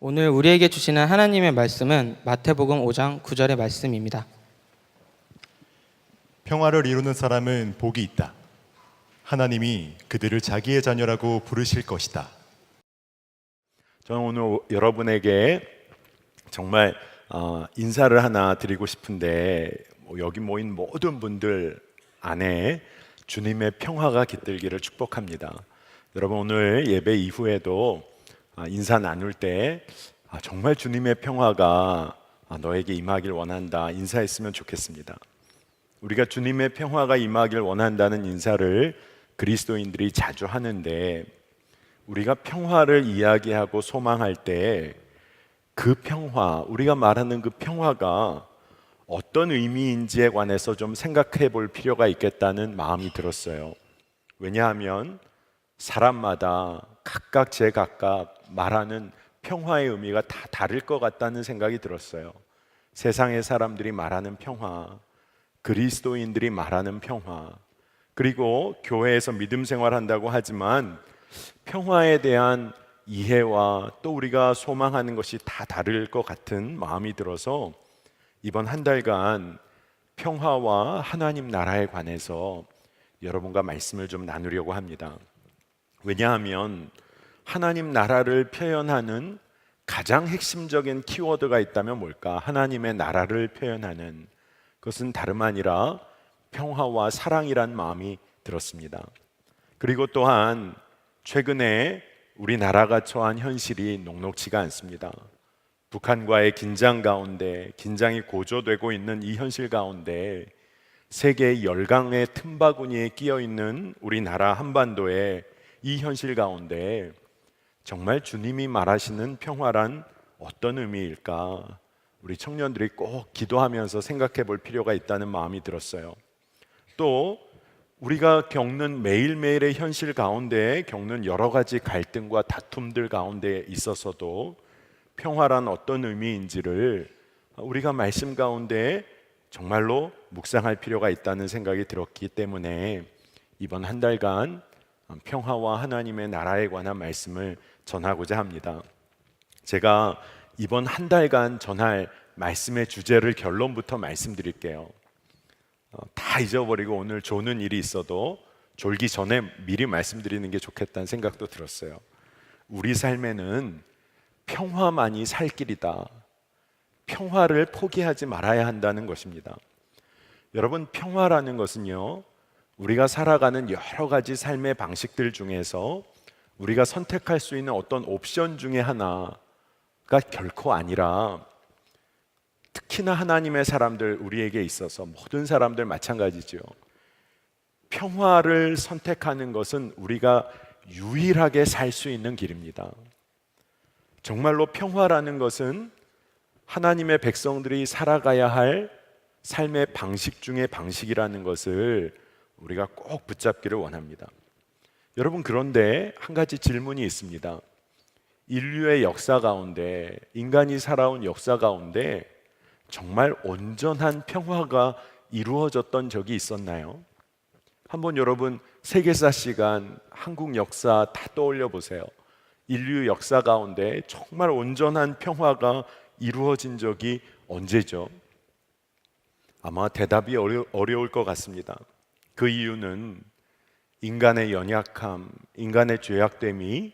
오늘 우리에게 주시는 하나님의 말씀은 마태복음 5장 9절의 말씀입니다. 평화를 이루는 사람은 복이 있다. 하나님이 그들을 자기의 자녀라고 부르실 것이다. 저는 오늘 여러분에게 정말 인사를 하나 드리고 싶은데 여기 모인 모든 분들 안에 주님의 평화가 깃들기를 축복합니다. 여러분 오늘 예배 이후에도 인사 나눌 때 정말 주님의 평화가 너에게 임하길 원한다 인사했으면 좋겠습니다. 우리가 주님의 평화가 임하길 원한다는 인사를 그리스도인들이 자주 하는데 우리가 평화를 이야기하고 소망할 때 그 평화, 우리가 말하는 그 평화가 어떤 의미인지에 관해서 좀 생각해 볼 필요가 있겠다는 마음이 들었어요. 왜냐하면 사람마다 각각 제각각 말하는 평화의 의미가 다 다를 것 같다는 생각이 들었어요. 세상의 사람들이 말하는 평화, 그리스도인들이 말하는 평화, 그리고 교회에서 믿음 생활한다고 하지만 평화에 대한 이해와 또 우리가 소망하는 것이 다 다를 것 같은 마음이 들어서 이번 한 달간 평화와 하나님 나라에 관해서 여러분과 말씀을 좀 나누려고 합니다. 왜냐하면 하나님 나라를 표현하는 가장 핵심적인 키워드가 있다면 뭘까? 하나님의 나라를 표현하는 그것은 다름 아니라 평화와 사랑이란 마음이 들었습니다. 그리고 또한 최근에 우리나라가 처한 현실이 녹록지가 않습니다. 북한과의 긴장 가운데 긴장이 고조되고 있는 이 현실 가운데 세계의 열강의 틈바구니에 끼어 있는 우리나라 한반도의 이 현실 가운데 정말 주님이 말하시는 평화란 어떤 의미일까? 우리 청년들이 꼭 기도하면서 생각해 볼 필요가 있다는 마음이 들었어요. 또 우리가 겪는 매일매일의 현실 가운데 겪는 여러 가지 갈등과 다툼들 가운데 있어서도 평화란 어떤 의미인지를 우리가 말씀 가운데 정말로 묵상할 필요가 있다는 생각이 들었기 때문에 이번 한 달간 평화와 하나님의 나라에 관한 말씀을 전하고자 합니다. 제가 이번 한 달간 전할 말씀의 주제를 결론부터 말씀드릴게요. 다 잊어버리고 오늘 조는 일이 있어도 졸기 전에 미리 말씀드리는 게 좋겠다는 생각도 들었어요. 우리 삶에는 평화만이 살 길이다. 평화를 포기하지 말아야 한다는 것입니다. 여러분, 평화라는 것은요, 우리가 살아가는 여러 가지 삶의 방식들 중에서 우리가 선택할 수 있는 어떤 옵션 중에 하나가 결코 아니라 특히나 하나님의 사람들, 우리에게 있어서 모든 사람들 마찬가지죠. 평화를 선택하는 것은 우리가 유일하게 살 수 있는 길입니다. 정말로 평화라는 것은 하나님의 백성들이 살아가야 할 삶의 방식 중의 방식이라는 것을 우리가 꼭 붙잡기를 원합니다. 여러분, 그런데 한 가지 질문이 있습니다. 인류의 역사 가운데, 인간이 살아온 역사 가운데 정말 온전한 평화가 이루어졌던 적이 있었나요? 한번 여러분 세계사 시간, 한국 역사 다 떠올려 보세요. 인류 역사 가운데 정말 온전한 평화가 이루어진 적이 언제죠? 아마 대답이 어려울 것 같습니다. 그 이유는 인간의 연약함, 인간의 죄악됨이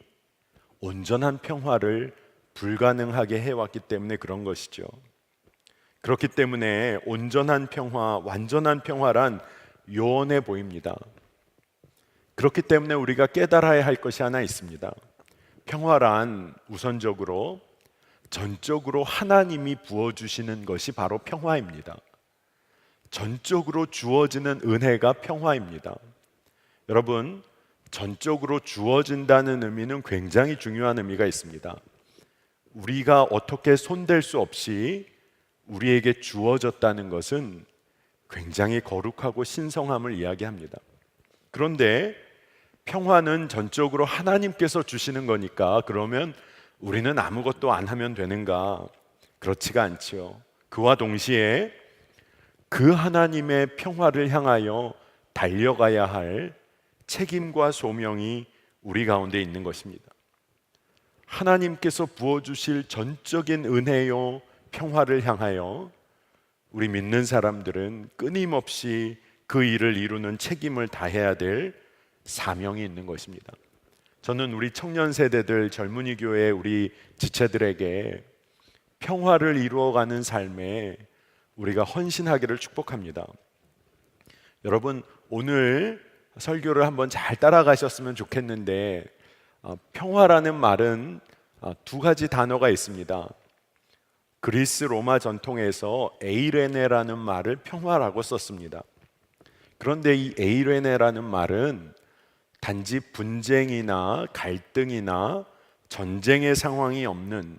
온전한 평화를 불가능하게 해왔기 때문에 그런 것이죠. 그렇기 때문에 온전한 평화, 완전한 평화란 요원해 보입니다. 그렇기 때문에 우리가 깨달아야 할 것이 하나 있습니다. 평화란 우선적으로 전적으로 하나님이 부어주시는 것이 바로 평화입니다. 전적으로 주어지는 은혜가 평화입니다. 여러분, 전적으로 주어진다는 의미는 굉장히 중요한 의미가 있습니다. 우리가 어떻게 손댈 수 없이 우리에게 주어졌다는 것은 굉장히 거룩하고 신성함을 이야기합니다. 그런데 평화는 전적으로 하나님께서 주시는 거니까 그러면 우리는 아무것도 안 하면 되는가? 그렇지가 않지요. 그와 동시에 그 하나님의 평화를 향하여 달려가야 할 책임과 소명이 우리 가운데 있는 것입니다. 하나님께서 부어주실 전적인 은혜요 평화를 향하여 우리 믿는 사람들은 끊임없이 그 일을 이루는 책임을 다해야 될 사명이 있는 것입니다. 저는 우리 청년 세대들, 젊은이 교회 우리 지체들에게 평화를 이루어가는 삶에 우리가 헌신하기를 축복합니다. 여러분, 오늘 설교를 한번 잘 따라가셨으면 좋겠는데 평화라는 말은 두 가지 단어가 있습니다. 그리스 로마 전통에서 에이레네라는 말을 평화라고 썼습니다. 그런데 이 에이레네라는 말은 단지 분쟁이나 갈등이나 전쟁의 상황이 없는,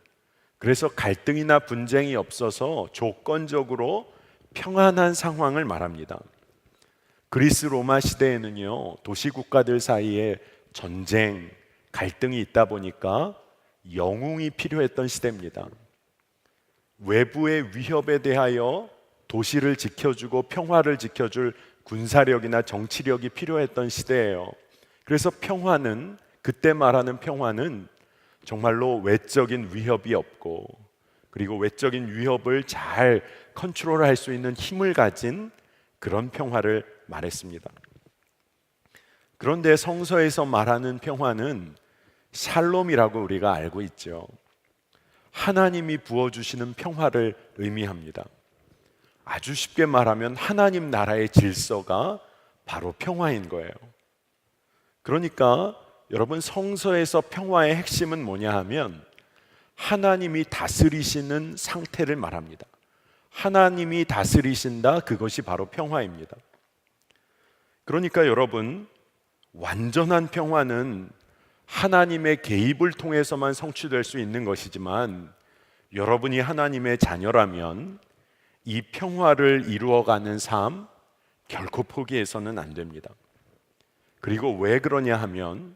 그래서 갈등이나 분쟁이 없어서 조건적으로 평안한 상황을 말합니다. 그리스 로마 시대에는요, 도시국가들 사이에 전쟁, 갈등이 있다 보니까 영웅이 필요했던 시대입니다. 외부의 위협에 대하여 도시를 지켜주고 평화를 지켜줄 군사력이나 정치력이 필요했던 시대예요. 그래서 평화는, 그때 말하는 평화는 정말로 외적인 위협이 없고, 그리고 외적인 위협을 잘 컨트롤할 수 있는 힘을 가진 그런 평화를 말했습니다. 그런데 성서에서 말하는 평화는 샬롬이라고 우리가 알고 있죠. 하나님이 부어주시는 평화를 의미합니다. 아주 쉽게 말하면 하나님 나라의 질서가 바로 평화인 거예요. 그러니까 여러분, 성서에서 평화의 핵심은 뭐냐 하면 하나님이 다스리시는 상태를 말합니다. 하나님이 다스리신다, 그것이 바로 평화입니다. 그러니까 여러분, 완전한 평화는 하나님의 개입을 통해서만 성취될 수 있는 것이지만, 여러분이 하나님의 자녀라면 이 평화를 이루어가는 삶 결코 포기해서는 안 됩니다. 그리고 왜 그러냐 하면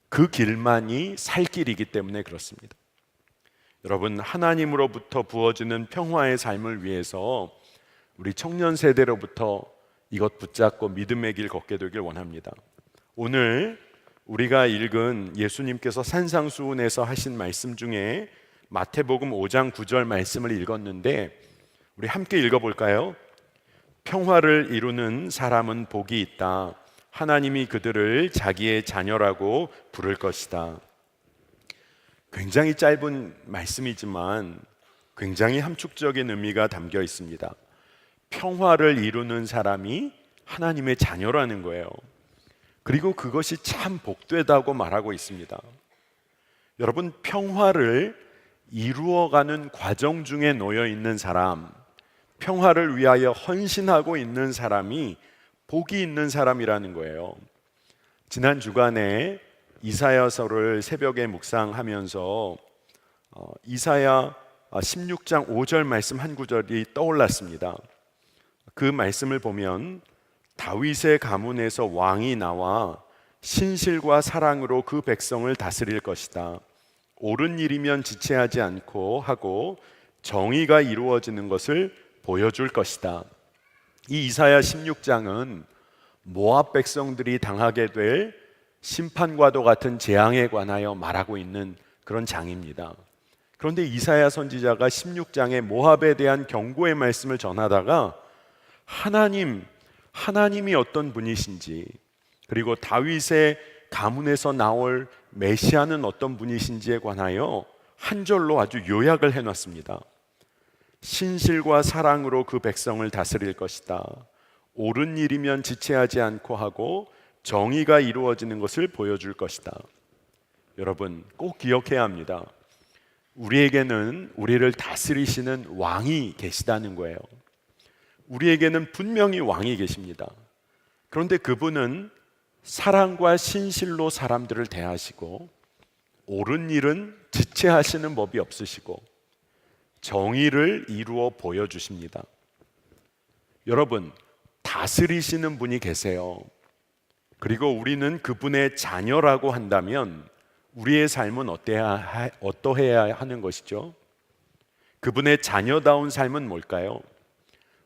그 길만이 살 길이기 때문에 그렇습니다. 여러분, 하나님으로부터 부어지는 평화의 삶을 위해서 우리 청년 세대로부터 이것 붙잡고 믿음의 길 걷게 되길 원합니다. 오늘 우리가 읽은 예수님께서 산상수훈에서 하신 말씀 중에 마태복음 5장 9절 말씀을 읽었는데, 우리 함께 읽어볼까요? 평화를 이루는 사람은 복이 있다. 하나님이 그들을 자기의 자녀라고 부를 것이다. 굉장히 짧은 말씀이지만 굉장히 함축적인 의미가 담겨 있습니다. 평화를 이루는 사람이 하나님의 자녀라는 거예요. 그리고 그것이 참 복되다고 말하고 있습니다. 여러분, 평화를 이루어가는 과정 중에 놓여 있는 사람, 평화를 위하여 헌신하고 있는 사람이 복이 있는 사람이라는 거예요. 지난 주간에 이사야서를 새벽에 묵상하면서 이사야 16장 5절 말씀 한 구절이 떠올랐습니다. 그 말씀을 보면 다윗의 가문에서 왕이 나와 신실과 사랑으로 그 백성을 다스릴 것이다. 옳은 일이면 지체하지 않고 하고 정의가 이루어지는 것을 보여줄 것이다. 이 이사야 16장은 모압 백성들이 당하게 될 심판과도 같은 재앙에 관하여 말하고 있는 그런 장입니다. 그런데 이사야 선지자가 16장에 모압에 대한 경고의 말씀을 전하다가 하나님이 어떤 분이신지, 그리고 다윗의 가문에서 나올 메시아는 어떤 분이신지에 관하여 한 절로 아주 요약을 해놨습니다. 신실과 사랑으로 그 백성을 다스릴 것이다. 옳은 일이면 지체하지 않고 하고 정의가 이루어지는 것을 보여줄 것이다. 여러분, 꼭 기억해야 합니다. 우리에게는 우리를 다스리시는 왕이 계시다는 거예요. 우리에게는 분명히 왕이 계십니다. 그런데 그분은 사랑과 신실로 사람들을 대하시고, 옳은 일은 지체하시는 법이 없으시고, 정의를 이루어 보여주십니다. 여러분, 다스리시는 분이 계세요. 그리고 우리는 그분의 자녀라고 한다면 우리의 삶은 어떠해야 하는 것이죠? 그분의 자녀다운 삶은 뭘까요?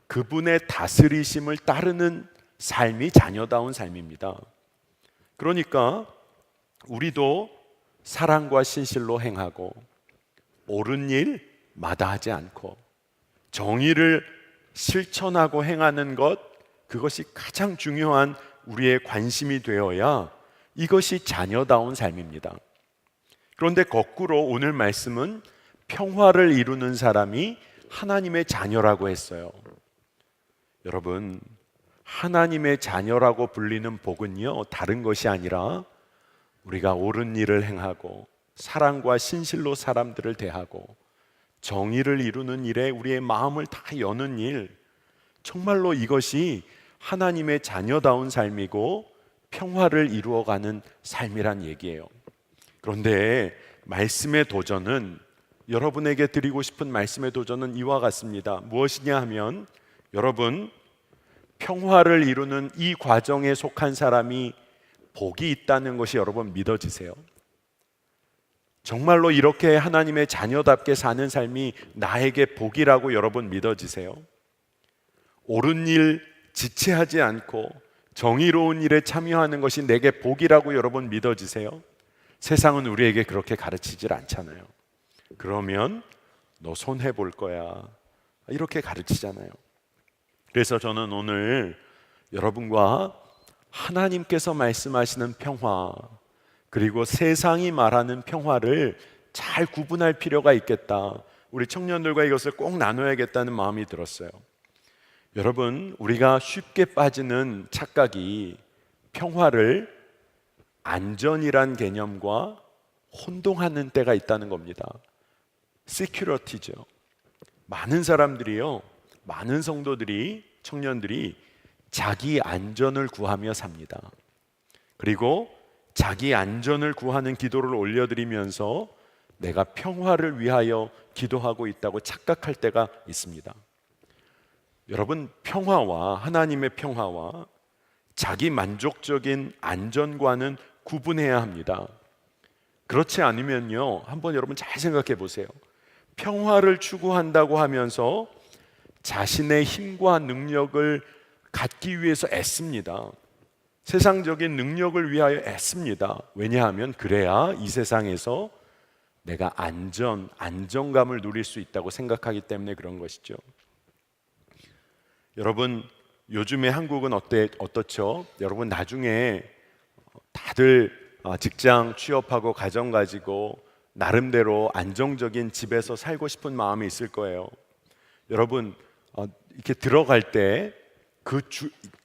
그분의 다스리심을 따르는 삶이 자녀다운 삶입니다. 그러니까 우리도 사랑과 신실로 행하고 옳은 일 마다하지 않고 정의를 실천하고 행하는 것, 그것이 가장 중요한 우리의 관심이 되어야 이것이 자녀다운 삶입니다. 그런데 거꾸로 오늘 말씀은 평화를 이루는 사람이 하나님의 자녀라고 했어요. 여러분, 하나님의 자녀라고 불리는 복은요, 다른 것이 아니라 우리가 옳은 일을 행하고 사랑과 신실로 사람들을 대하고 정의를 이루는 일에 우리의 마음을 다 여는 일, 정말로 이것이 하나님의 자녀다운 삶이고 평화를 이루어가는 삶이란 얘기예요. 그런데 말씀의 도전은, 여러분에게 드리고 싶은 말씀의 도전은 이와 같습니다. 무엇이냐 하면, 여러분, 평화를 이루는 이 과정에 속한 사람이 복이 있다는 것이 여러분 믿어지세요? 정말로 이렇게 하나님의 자녀답게 사는 삶이 나에게 복이라고 여러분 믿어지세요? 옳은 일 지체하지 않고 정의로운 일에 참여하는 것이 내게 복이라고 여러분 믿어지세요? 세상은 우리에게 그렇게 가르치질 않잖아요. 그러면 너 손해 볼 거야, 이렇게 가르치잖아요. 그래서 저는 오늘 여러분과 하나님께서 말씀하시는 평화, 그리고 세상이 말하는 평화를 잘 구분할 필요가 있겠다, 우리 청년들과 이것을 꼭 나눠야겠다는 마음이 들었어요. 여러분, 우리가 쉽게 빠지는 착각이 평화를 안전이란 개념과 혼동하는 때가 있다는 겁니다. 시큐리티죠. 많은 사람들이요, 많은 성도들이, 청년들이 자기 안전을 구하며 삽니다. 그리고 자기 안전을 구하는 기도를 올려드리면서 내가 평화를 위하여 기도하고 있다고 착각할 때가 있습니다. 여러분, 평화와, 하나님의 평화와 자기 만족적인 안전과는 구분해야 합니다. 그렇지 않으면요, 한번 여러분 잘 생각해 보세요. 평화를 추구한다고 하면서 자신의 힘과 능력을 갖기 위해서 애씁니다. 세상적인 능력을 위하여 애씁니다. 왜냐하면 그래야 이 세상에서 내가 안정감을 누릴 수 있다고 생각하기 때문에 그런 것이죠. 여러분, 요즘에 한국은 어떻죠? 여러분, 나중에 다들 직장 취업하고 가정 가지고 나름대로 안정적인 집에서 살고 싶은 마음이 있을 거예요. 여러분, 이렇게 들어갈 때 그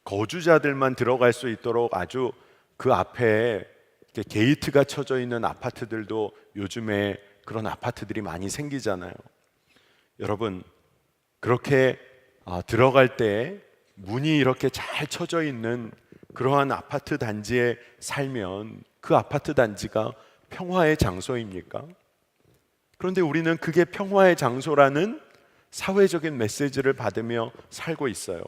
거주자들만 들어갈 수 있도록 아주 그 앞에 이렇게 게이트가 쳐져 있는 아파트들도 요즘에 그런 아파트들이 많이 생기잖아요. 여러분, 그렇게 들어갈 때 문이 이렇게 잘 쳐져 있는 그러한 아파트 단지에 살면 그 아파트 단지가 평화의 장소입니까? 그런데 우리는 그게 평화의 장소라는 사회적인 메시지를 받으며 살고 있어요.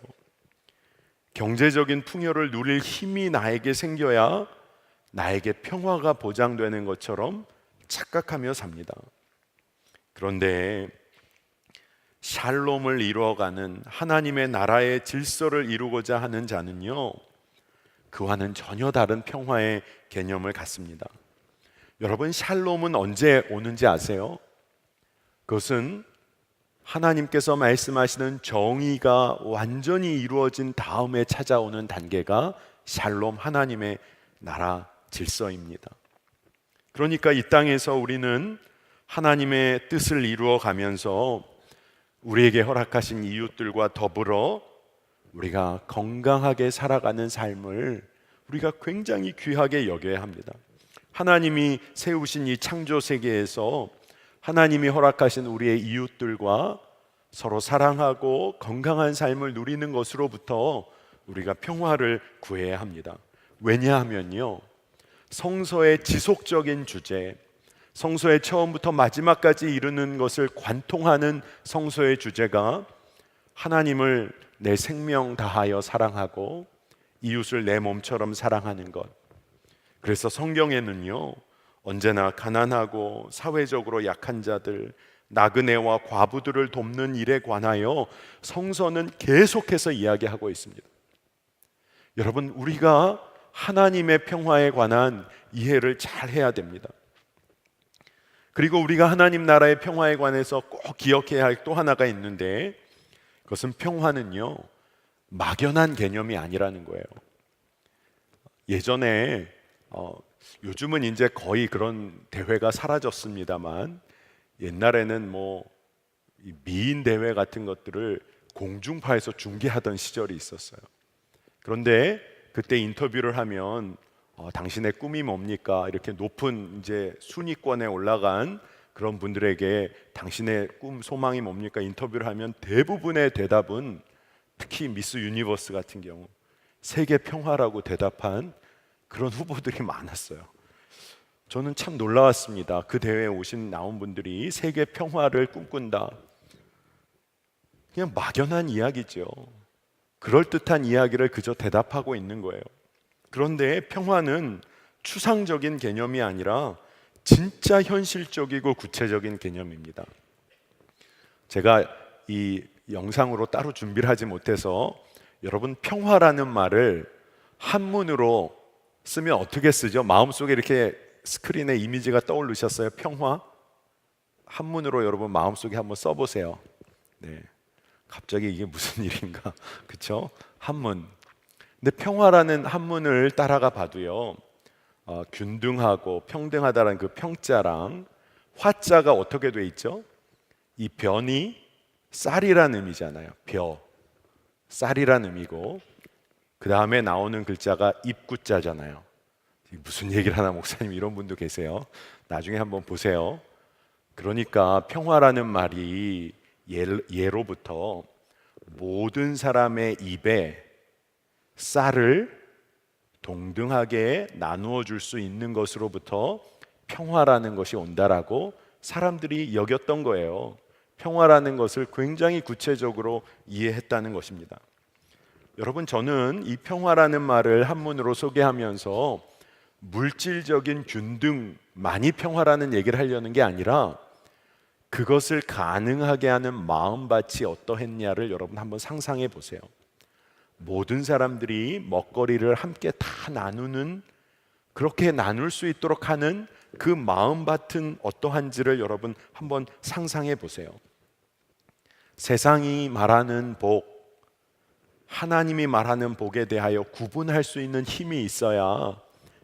경제적인 풍요를 누릴 힘이 나에게 생겨야 나에게 평화가 보장되는 것처럼 착각하며 삽니다. 그런데 샬롬을 이루어가는 하나님의 나라의 질서를 이루고자 하는 자는요, 그와는 전혀 다른 평화의 개념을 갖습니다. 여러분, 샬롬은 언제 오는지 아세요? 그것은 하나님께서 말씀하시는 정의가 완전히 이루어진 다음에 찾아오는 단계가 샬롬, 하나님의 나라 질서입니다. 그러니까 이 땅에서 우리는 하나님의 뜻을 이루어 가면서 우리에게 허락하신 이웃들과 더불어 우리가 건강하게 살아가는 삶을 우리가 굉장히 귀하게 여겨야 합니다. 하나님이 세우신 이 창조 세계에서 하나님이 허락하신 우리의 이웃들과 서로 사랑하고 건강한 삶을 누리는 것으로부터 우리가 평화를 구해야 합니다. 왜냐하면요, 성서의 지속적인 주제, 성서의 처음부터 마지막까지 이루는 것을 관통하는 성서의 주제가 하나님을 내 생명 다하여 사랑하고 이웃을 내 몸처럼 사랑하는 것. 그래서 성경에는요, 언제나 가난하고 사회적으로 약한 자들, 나그네와 과부들을 돕는 일에 관하여 성서는 계속해서 이야기하고 있습니다. 여러분, 우리가 하나님의 평화에 관한 이해를 잘 해야 됩니다. 그리고 우리가 하나님 나라의 평화에 관해서 꼭 기억해야 할 또 하나가 있는데, 그것은 평화는요 막연한 개념이 아니라는 거예요. 예전에 요즘은 이제 거의 그런 대회가 사라졌습니다만, 옛날에는 이 미인 대회 같은 것들을 공중파에서 중계하던 시절이 있었어요. 그런데 그때 인터뷰를 하면 당신의 꿈이 뭡니까? 이렇게 높은 이제 순위권에 올라간 그런 분들에게 당신의 꿈, 소망이 뭡니까? 인터뷰를 하면 대부분의 대답은, 특히 미스 유니버스 같은 경우 세계 평화라고 대답한 그런 후보들이 많았어요. 저는 참 놀라웠습니다. 그 대회에 나온 분들이 세계 평화를 꿈꾼다. 그냥 막연한 이야기죠. 그럴듯한 이야기를 그저 대답하고 있는 거예요. 그런데 평화는 추상적인 개념이 아니라 진짜 현실적이고 구체적인 개념입니다. 제가 이 영상으로 따로 준비를 하지 못해서 여러분, 평화라는 말을 한문으로 쓰면 어떻게 쓰죠? 마음속에 이렇게 스크린에 이미지가 떠오르셨어요? 평화? 한문으로 여러분 마음속에 한번 써보세요. 네. 갑자기 이게 무슨 일인가? 그렇죠? 한문. 근데 평화라는 한문을 따라가 봐도요, 균등하고 평등하다는 그 평자랑 화자가 어떻게 돼 있죠? 이 변이 쌀이라는 의미잖아요. 쌀이라는 의미고, 그 다음에 나오는 글자가 입구자잖아요. 무슨 얘기를 하나 목사님, 이런 분도 계세요. 나중에 한번 보세요. 그러니까 평화라는 말이 예로부터 모든 사람의 입에 쌀을 동등하게 나누어 줄 수 있는 것으로부터 평화라는 것이 온다라고 사람들이 여겼던 거예요. 평화라는 것을 굉장히 구체적으로 이해했다는 것입니다. 여러분, 저는 이 평화라는 말을 한문으로 소개하면서 물질적인 균등만이 평화라는 얘기를 하려는 게 아니라, 그것을 가능하게 하는 마음밭이 어떠했냐를 여러분 한번 상상해 보세요. 모든 사람들이 먹거리를 함께 다 나누는, 그렇게 나눌 수 있도록 하는 그 마음밭은 어떠한지를 여러분 한번 상상해 보세요. 세상이 말하는 복, 하나님이 말하는 복에 대하여 구분할 수 있는 힘이 있어야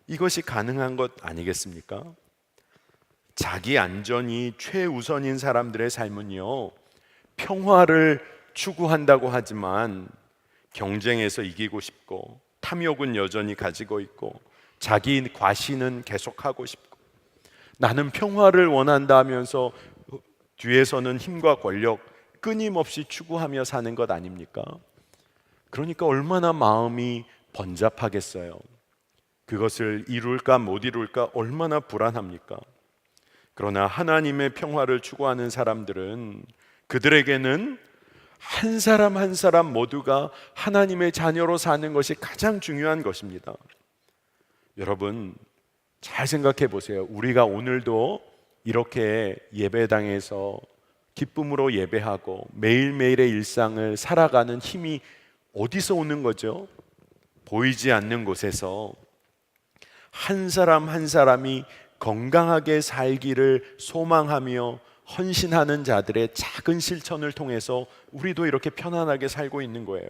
이것이 가능한 것 아니겠습니까? 자기 안전이 최우선인 사람들의 삶은요, 평화를 추구한다고 하지만 경쟁에서 이기고 싶고, 탐욕은 여전히 가지고 있고, 자기 과시는 계속하고 싶고, 나는 평화를 원한다 하면서 뒤에서는 힘과 권력 끊임없이 추구하며 사는 것 아닙니까? 그러니까 얼마나 마음이 번잡하겠어요. 그것을 이룰까 못 이룰까 얼마나 불안합니까? 그러나 하나님의 평화를 추구하는 사람들은, 그들에게는 한 사람 한 사람 모두가 하나님의 자녀로 사는 것이 가장 중요한 것입니다. 여러분, 잘 생각해 보세요. 우리가 오늘도 이렇게 예배당에서 기쁨으로 예배하고 매일매일의 일상을 살아가는 힘이 어디서 오는 거죠? 보이지 않는 곳에서 한 사람 한 사람이 건강하게 살기를 소망하며 헌신하는 자들의 작은 실천을 통해서 우리도 이렇게 편안하게 살고 있는 거예요.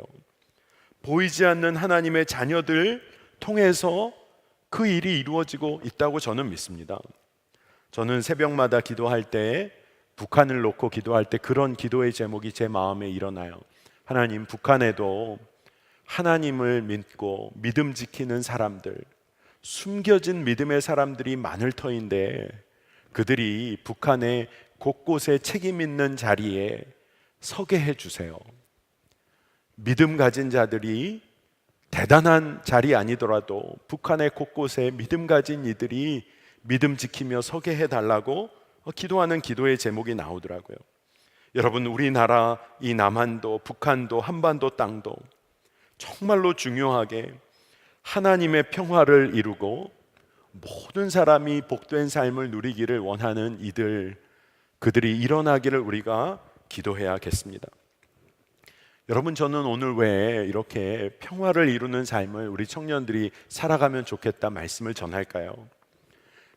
보이지 않는 하나님의 자녀들 통해서 그 일이 이루어지고 있다고 저는 믿습니다. 저는 새벽마다 기도할 때, 북한을 놓고 기도할 때 그런 기도의 제목이 제 마음에 일어나요. 하나님, 북한에도 하나님을 믿고 믿음 지키는 사람들, 숨겨진 믿음의 사람들이 많을 터인데, 그들이 북한의 곳곳에 책임 있는 자리에 서게 해주세요. 믿음 가진 자들이, 대단한 자리 아니더라도 북한의 곳곳에 믿음 가진 이들이 믿음 지키며 서게 해달라고 기도하는 기도의 제목이 나오더라고요. 여러분, 우리나라, 이 남한도 북한도 한반도 땅도 정말로 중요하게 하나님의 평화를 이루고 모든 사람이 복된 삶을 누리기를 원하는 그들이 일어나기를 우리가 기도해야겠습니다. 여러분, 저는 오늘 왜 이렇게 평화를 이루는 삶을 우리 청년들이 살아가면 좋겠다 말씀을 전할까요?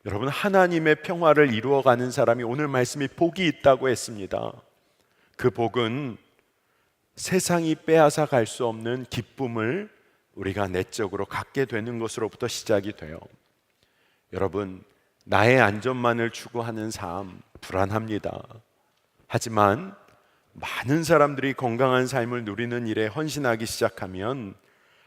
여러분, 하나님의 평화를 이루어가는 사람이 오늘 말씀이 복이 있다고 했습니다. 그 복은 세상이 빼앗아 갈 수 없는 기쁨을 우리가 내적으로 갖게 되는 것으로부터 시작이 돼요. 여러분, 나의 안전만을 추구하는 삶 불안합니다. 하지만 많은 사람들이 건강한 삶을 누리는 일에 헌신하기 시작하면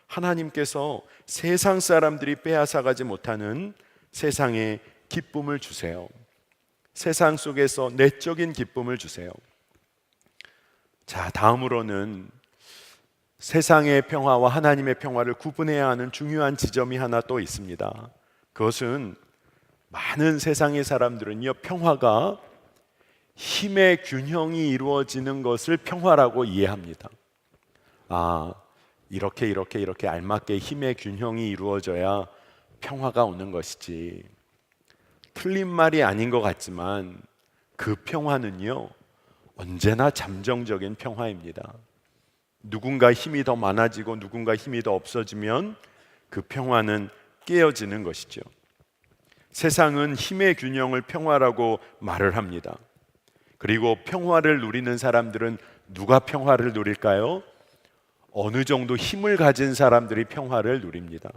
하나님께서 세상 사람들이 빼앗아가지 못하는 세상에 기쁨을 주세요. 세상 속에서 내적인 기쁨을 주세요. 자, 다음으로는 세상의 평화와 하나님의 평화를 구분해야 하는 중요한 지점이 하나 또 있습니다. 그것은 많은 세상의 사람들은요, 평화가 힘의 균형이 이루어지는 것을 평화라고 이해합니다. 이렇게 알맞게 힘의 균형이 이루어져야 평화가 오는 것이지. 틀린 말이 아닌 것 같지만 그 평화는요, 언제나 잠정적인 평화입니다. 누군가 힘이 더 많아지고 누군가 힘이 더 없어지면 그 평화는 깨어지는 것이죠. 세상은 힘의 균형을 평화라고 말을 합니다. 그리고 평화를 누리는 사람들은 누가 평화를 누릴까요? 어느 정도 힘을 가진 사람들이 평화를 누립니다.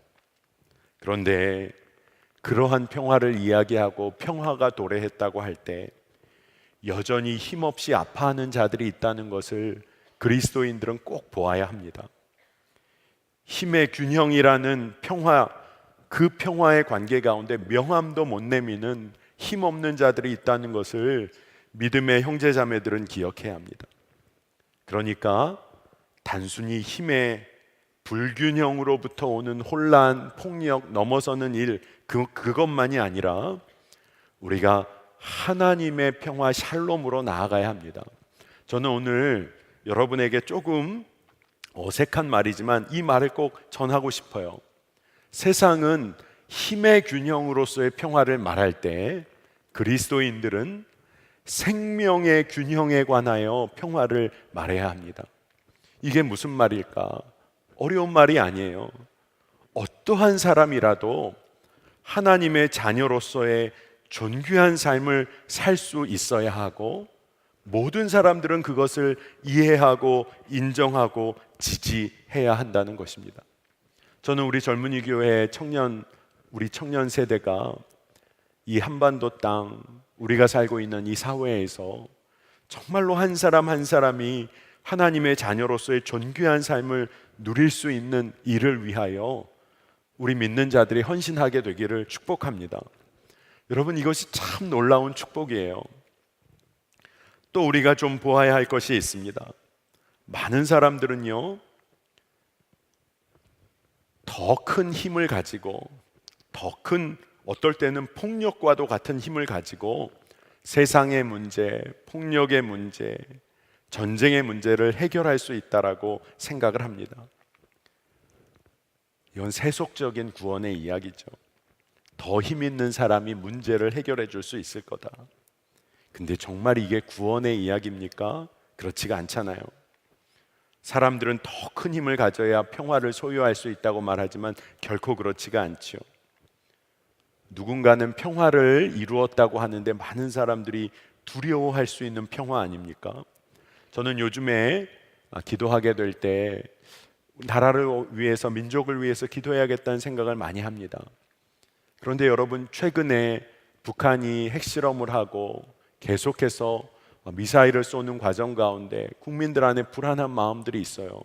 그런데 그러한 평화를 이야기하고 평화가 도래했다고 할 때 여전히 힘없이 아파하는 자들이 있다는 것을 그리스도인들은 꼭 보아야 합니다. 힘의 균형이라는 평화, 그 평화의 관계 가운데 명함도 못 내미는 힘없는 자들이 있다는 것을 믿음의 형제자매들은 기억해야 합니다. 그러니까 단순히 힘의 불균형으로부터 오는 혼란, 폭력, 넘어서는 일, 그것만이 아니라 우리가 하나님의 평화 샬롬으로 나아가야 합니다. 저는 오늘 여러분에게 조금 어색한 말이지만 이 말을 꼭 전하고 싶어요. 세상은 힘의 균형으로서의 평화를 말할 때 그리스도인들은 생명의 균형에 관하여 평화를 말해야 합니다. 이게 무슨 말일까? 어려운 말이 아니에요. 어떠한 사람이라도 하나님의 자녀로서의 존귀한 삶을 살 수 있어야 하고 모든 사람들은 그것을 이해하고 인정하고 지지해야 한다는 것입니다. 저는 우리 젊은이 교회 우리 청년 세대가 이 한반도 땅, 우리가 살고 있는 이 사회에서 정말로 한 사람 한 사람이 하나님의 자녀로서의 존귀한 삶을 누릴 수 있는 일을 위하여 우리 믿는 자들이 헌신하게 되기를 축복합니다. 여러분, 이것이 참 놀라운 축복이에요. 또 우리가 좀 보아야 할 것이 있습니다. 많은 사람들은요, 더 큰 힘을 가지고 더 큰, 어떨 때는 폭력과도 같은 힘을 가지고 세상의 문제, 폭력의 문제, 전쟁의 문제를 해결할 수 있다라고 생각을 합니다. 이건 세속적인 구원의 이야기죠. 더 힘 있는 사람이 문제를 해결해 줄 수 있을 거다. 근데 정말 이게 구원의 이야기입니까? 그렇지가 않잖아요. 사람들은 더 큰 힘을 가져야 평화를 소유할 수 있다고 말하지만 결코 그렇지가 않죠. 누군가는 평화를 이루었다고 하는데 많은 사람들이 두려워할 수 있는 평화 아닙니까? 저는 요즘에 기도하게 될 때 나라를 위해서, 민족을 위해서 기도해야겠다는 생각을 많이 합니다. 그런데 여러분, 최근에 북한이 핵실험을 하고 계속해서 미사일을 쏘는 과정 가운데 국민들 안에 불안한 마음들이 있어요.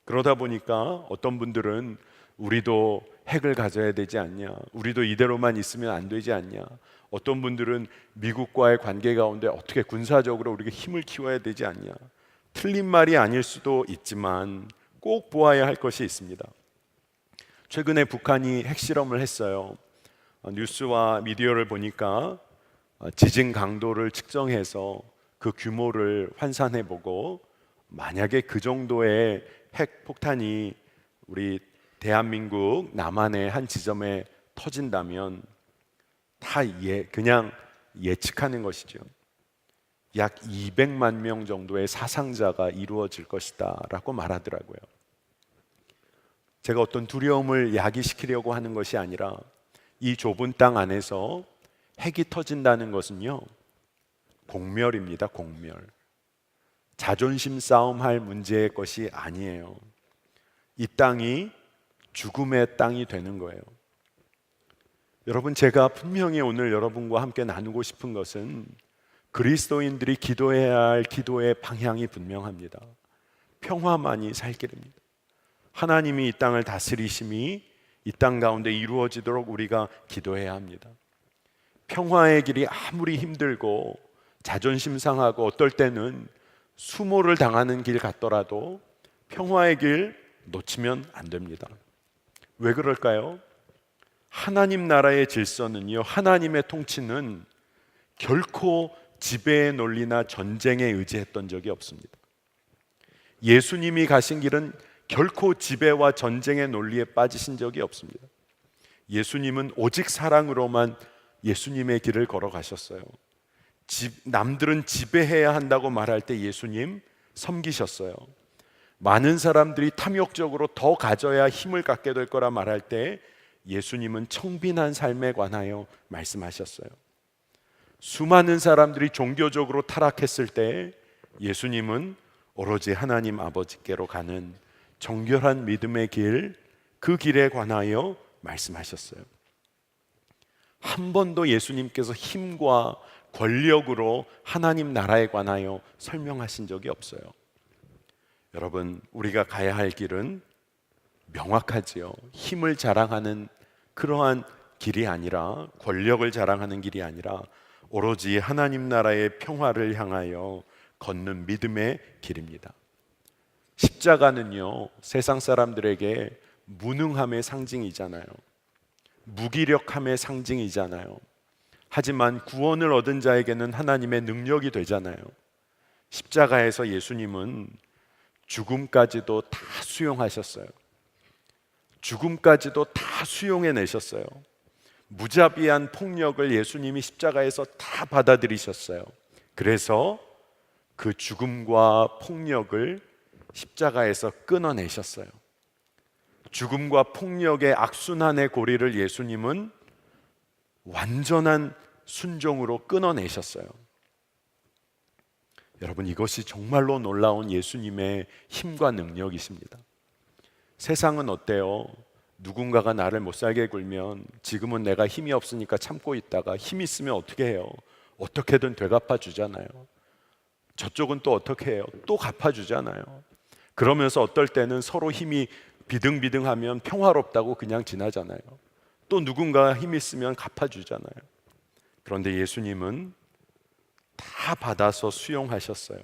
그러다 보니까 어떤 분들은 우리도 핵을 가져야 되지 않냐, 우리도 이대로만 있으면 안 되지 않냐, 어떤 분들은 미국과의 관계 가운데 어떻게 군사적으로 우리가 힘을 키워야 되지 않냐. 틀린 말이 아닐 수도 있지만 꼭 보아야 할 것이 있습니다. 최근에 북한이 핵실험을 했어요. 뉴스와 미디어를 보니까 지진 강도를 측정해서 그 규모를 환산해보고 만약에 그 정도의 핵폭탄이 우리 대한민국 남한의 한 지점에 터진다면 그냥 예측하는 것이죠. 약 200만 명 정도의 사상자가 이루어질 것이다 라고 말하더라고요. 제가 어떤 두려움을 야기시키려고 하는 것이 아니라 이 좁은 땅 안에서 핵이 터진다는 것은요, 공멸입니다. 공멸. 자존심 싸움할 문제의 것이 아니에요. 이 땅이 죽음의 땅이 되는 거예요. 여러분, 제가 분명히 오늘 여러분과 함께 나누고 싶은 것은 그리스도인들이 기도해야 할 기도의 방향이 분명합니다. 평화만이 살 길입니다. 하나님이 이 땅을 다스리심이 이 땅 가운데 이루어지도록 우리가 기도해야 합니다. 평화의 길이 아무리 힘들고 자존심 상하고 어떨 때는 수모를 당하는 길 같더라도 평화의 길 놓치면 안 됩니다. 왜 그럴까요? 하나님 나라의 질서는요, 하나님의 통치는 결코 지배의 논리나 전쟁에 의지했던 적이 없습니다. 예수님이 가신 길은 결코 지배와 전쟁의 논리에 빠지신 적이 없습니다. 예수님은 오직 사랑으로만 예수님의 길을 걸어가셨어요. 남들은 지배해야 한다고 말할 때 예수님 섬기셨어요. 많은 사람들이 탐욕적으로 더 가져야 힘을 갖게 될 거라 말할 때 예수님은 청빈한 삶에 관하여 말씀하셨어요. 수많은 사람들이 종교적으로 타락했을 때 예수님은 오로지 하나님 아버지께로 가는 정결한 믿음의 길, 그 길에 관하여 말씀하셨어요. 한 번도 예수님께서 힘과 권력으로 하나님 나라에 관하여 설명하신 적이 없어요. 여러분, 우리가 가야 할 길은 명확하지요. 힘을 자랑하는 그러한 길이 아니라, 권력을 자랑하는 길이 아니라 오로지 하나님 나라의 평화를 향하여 걷는 믿음의 길입니다. 십자가는요, 세상 사람들에게 무능함의 상징이잖아요. 무기력함의 상징이잖아요. 하지만 구원을 얻은 자에게는 하나님의 능력이 되잖아요. 십자가에서 예수님은 죽음까지도 다 수용하셨어요. 죽음까지도 다 수용해내셨어요. 무자비한 폭력을 예수님이 십자가에서 다 받아들이셨어요. 그래서 그 죽음과 폭력을 십자가에서 끊어내셨어요. 죽음과 폭력의 악순환의 고리를 예수님은 완전한 순종으로 끊어내셨어요. 여러분, 이것이 정말로 놀라운 예수님의 힘과 능력이십니다. 세상은 어때요? 누군가가 나를 못 살게 굴면 지금은 내가 힘이 없으니까 참고 있다가 힘 있으면 어떻게 해요? 어떻게든 되갚아 주잖아요. 저쪽은 또 어떻게 해요? 또 갚아주잖아요. 그러면서 어떨 때는 서로 힘이 비등비등하면 평화롭다고 그냥 지나잖아요. 또 누군가 힘 있으면 갚아주잖아요. 그런데 예수님은 다 받아서 수용하셨어요.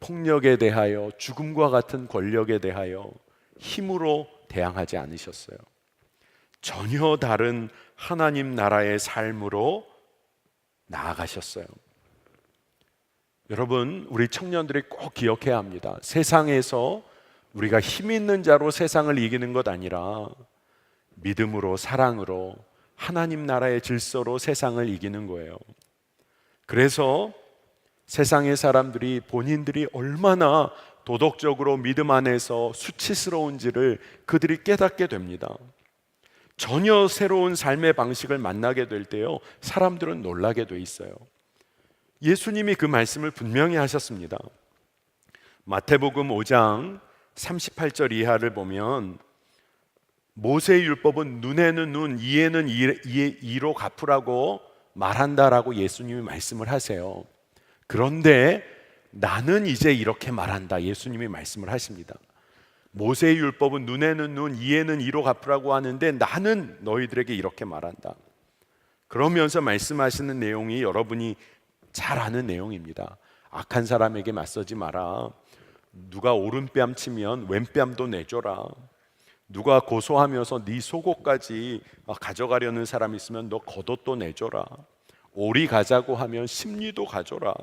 폭력에 대하여, 죽음과 같은 권력에 대하여 힘으로 대항하지 않으셨어요. 전혀 다른 하나님 나라의 삶으로 나아가셨어요. 여러분, 우리 청년들이 꼭 기억해야 합니다. 세상에서 우리가 힘 있는 자로 세상을 이기는 것 아니라 믿음으로, 사랑으로, 하나님 나라의 질서로 세상을 이기는 거예요. 그래서 세상의 사람들이 본인들이 얼마나 도덕적으로 믿음 안에서 수치스러운지를 그들이 깨닫게 됩니다. 전혀 새로운 삶의 방식을 만나게 될 때요, 사람들은 놀라게 돼 있어요. 예수님이 그 말씀을 분명히 하셨습니다. 마태복음 5장 38절 이하를 보면 모세의 율법은 눈에는 눈, 이에는 이로 갚으라고 말한다라고 예수님이 말씀을 하세요. 그런데 나는 이제 이렇게 말한다, 예수님이 말씀을 하십니다. 모세의 율법은 눈에는 눈, 이에는 이로 갚으라고 하는데 나는 너희들에게 이렇게 말한다. 그러면서 말씀하시는 내용이 여러분이 잘 아는 내용입니다. 악한 사람에게 맞서지 마라. 누가 오른뺨 치면 왼뺨도 내줘라. 누가 고소하면서 네 속옷까지 가져가려는 사람 있으면 너 겉옷도 내줘라. 오리 가자고 하면 심리도 가져라.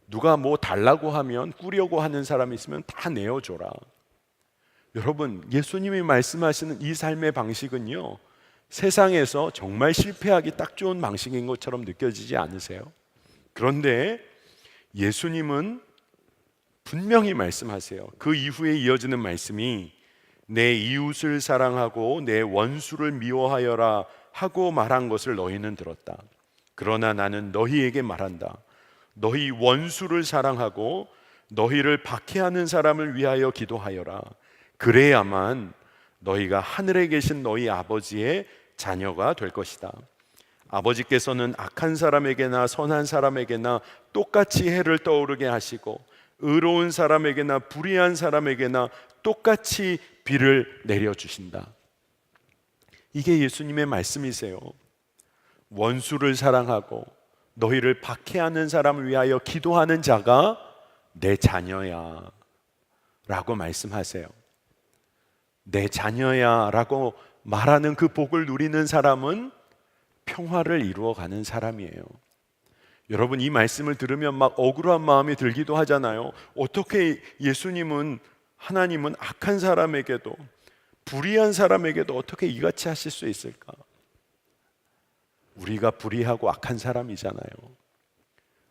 누가 뭐 달라고 하면 꾸려고 하는 사람 있으면 다 내어줘라. 여러분, 예수님이 말씀하시는 이 삶의 방식은요, 세상에서 정말 실패하기 딱 좋은 방식인 것처럼 느껴지지 않으세요? 그런데 예수님은 분명히 말씀하세요. 그 이후에 이어지는 말씀이 내 이웃을 사랑하고 내 원수를 미워하여라 하고 말한 것을 너희는 들었다. 그러나 나는 너희에게 말한다. 너희 원수를 사랑하고 너희를 박해하는 사람을 위하여 기도하여라. 그래야만 너희가 하늘에 계신 너희 아버지의 자녀가 될 것이다. 아버지께서는 악한 사람에게나 선한 사람에게나 똑같이 해를 떠오르게 하시고 의로운 사람에게나 불의한 사람에게나 똑같이 비를 내려주신다. 이게 예수님의 말씀이세요. 원수를 사랑하고 너희를 박해하는 사람을 위하여 기도하는 자가 내 자녀야 라고 말씀하세요. 내 자녀야 라고 말하는 그 복을 누리는 사람은 평화를 이루어가는 사람이에요. 여러분, 이 말씀을 들으면 막 억울한 마음이 들기도 하잖아요. 어떻게 예수님은, 하나님은 악한 사람에게도 불의한 사람에게도 어떻게 이같이 하실 수 있을까? 우리가 불의하고 악한 사람이잖아요.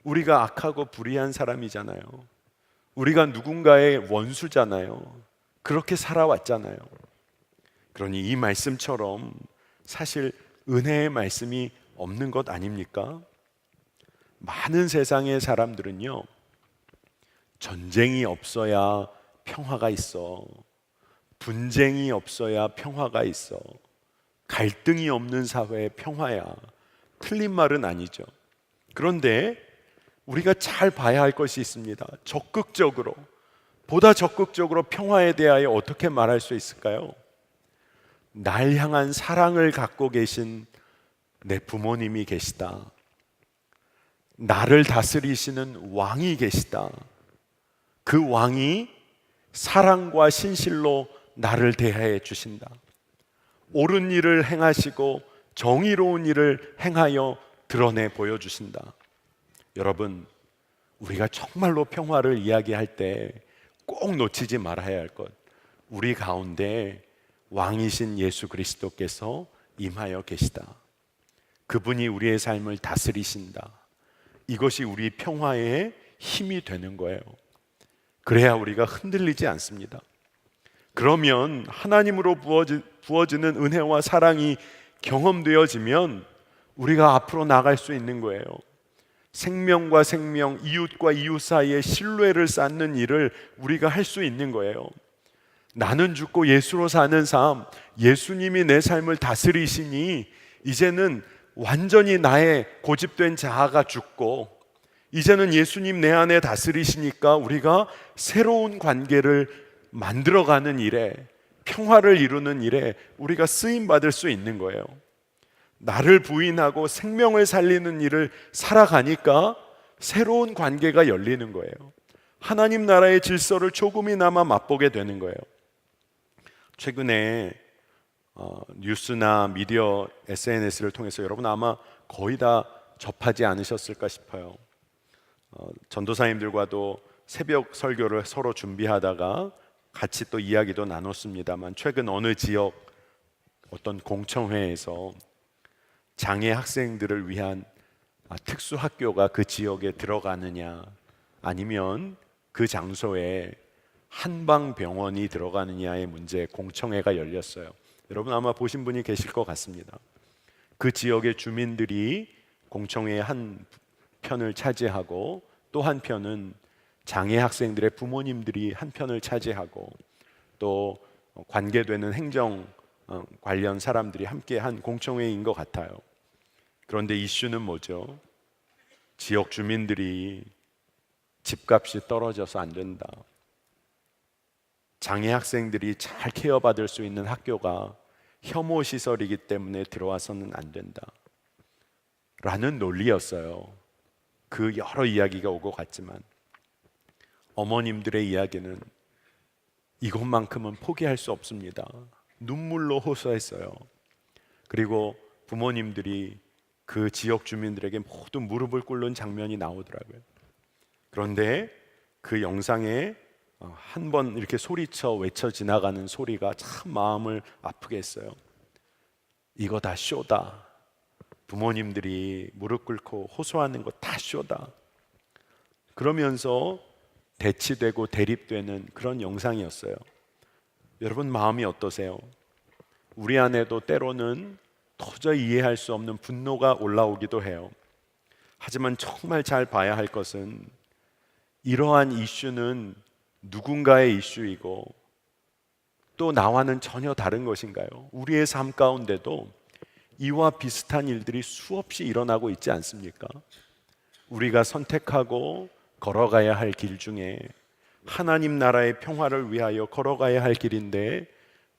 우리가 악하고 불의한 사람이잖아요. 우리가 누군가의 원수잖아요. 그렇게 살아왔잖아요. 그러니 이 말씀처럼 사실 은혜의 말씀이 없는 것 아닙니까? 많은 세상의 사람들은요, 전쟁이 없어야 평화가 있어, 분쟁이 없어야 평화가 있어, 갈등이 없는 사회의 평화야. 틀린 말은 아니죠. 그런데 우리가 잘 봐야 할 것이 있습니다. 적극적으로, 보다 적극적으로 평화에 대하여 어떻게 말할 수 있을까요? 날 향한 사랑을 갖고 계신 내 부모님이 계시다. 나를 다스리시는 왕이 계시다. 그 왕이 사랑과 신실로 나를 대하여 주신다. 옳은 일을 행하시고 정의로운 일을 행하여 드러내 보여주신다. 여러분, 우리가 정말로 평화를 이야기할 때 꼭 놓치지 말아야 할 것, 우리 가운데 왕이신 예수 그리스도께서 임하여 계시다. 그분이 우리의 삶을 다스리신다. 이것이 우리 평화의 힘이 되는 거예요. 그래야 우리가 흔들리지 않습니다. 그러면 하나님으로 부어지는 은혜와 사랑이 경험되어지면 우리가 앞으로 나갈 수 있는 거예요. 생명과 생명, 이웃과 이웃 사이에 신뢰를 쌓는 일을 우리가 할 수 있는 거예요. 나는 죽고 예수로 사는 삶, 예수님이 내 삶을 다스리시니 이제는 완전히 나의 고집된 자아가 죽고 이제는 예수님 내 안에 다스리시니까 우리가 새로운 관계를 만들어가는 일에, 평화를 이루는 일에 우리가 쓰임받을 수 있는 거예요. 나를 부인하고 생명을 살리는 일을 살아가니까 새로운 관계가 열리는 거예요. 하나님 나라의 질서를 조금이나마 맛보게 되는 거예요. 최근에 뉴스나 미디어, SNS를 통해서 여러분 아마 거의 다 접하지 않으셨을까 싶어요. 전도사님들과도 새벽 설교를 서로 준비하다가 같이 또 이야기도 나눴습니다만, 최근 어느 지역 어떤 공청회에서 장애 학생들을 위한 특수 학교가 그 지역에 들어가느냐, 아니면 그 장소에 한방병원이 들어가느냐의 문제 공청회가 열렸어요. 여러분 아마 보신 분이 계실 것 같습니다. 그 지역의 주민들이 공청회의 한 편을 차지하고 또 한 편은 장애 학생들의 부모님들이 한 편을 차지하고 또 관계되는 행정 관련 사람들이 함께 한 공청회인 것 같아요. 그런데 이슈는 뭐죠? 지역 주민들이 집값이 떨어져서 안 된다, 장애 학생들이 잘 케어받을 수 있는 학교가 혐오 시설이기 때문에 들어와서는 안 된다 라는 논리였어요. 그 여러 이야기가 오고 갔지만 어머님들의 이야기는 이것만큼은 포기할 수 없습니다. 눈물로 호소했어요. 그리고 부모님들이 그 지역 주민들에게 모두 무릎을 꿇는 장면이 나오더라고요. 그런데 그 영상에 한 번 이렇게 소리쳐 외쳐 지나가는 소리가 참 마음을 아프게 했어요. 이거 다 쇼다. 부모님들이 무릎 꿇고 호소하는 거 다 쇼다. 그러면서 대치되고 대립되는 그런 영상이었어요. 여러분 마음이 어떠세요? 우리 안에도 때로는 도저히 이해할 수 없는 분노가 올라오기도 해요. 하지만 정말 잘 봐야 할 것은 이러한 이슈는 누군가의 이슈이고 또 나와는 전혀 다른 것인가요? 우리의 삶 가운데도 이와 비슷한 일들이 수없이 일어나고 있지 않습니까? 우리가 선택하고 걸어가야 할 길 중에 하나님 나라의 평화를 위하여 걸어가야 할 길인데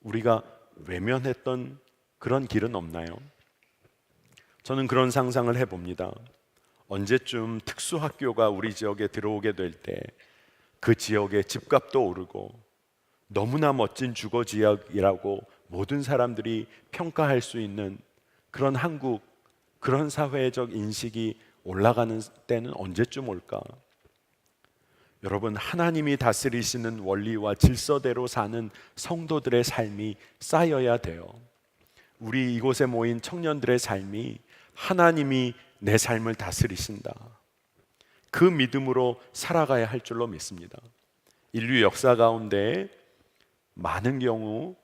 우리가 외면했던 그런 길은 없나요? 저는 그런 상상을 해봅니다. 언제쯤 특수학교가 우리 지역에 들어오게 될 때 그 지역의 집값도 오르고 너무나 멋진 주거 지역이라고 모든 사람들이 평가할 수 있는 그런 한국, 그런 사회적 인식이 올라가는 때는 언제쯤 올까? 여러분, 하나님이 다스리시는 원리와 질서대로 사는 성도들의 삶이 쌓여야 돼요. 우리 이곳에 모인 청년들의 삶이 하나님이 내 삶을 다스리신다, 그 믿음으로 살아가야 할 줄로 믿습니다. 인류 역사 가운데 많은 경우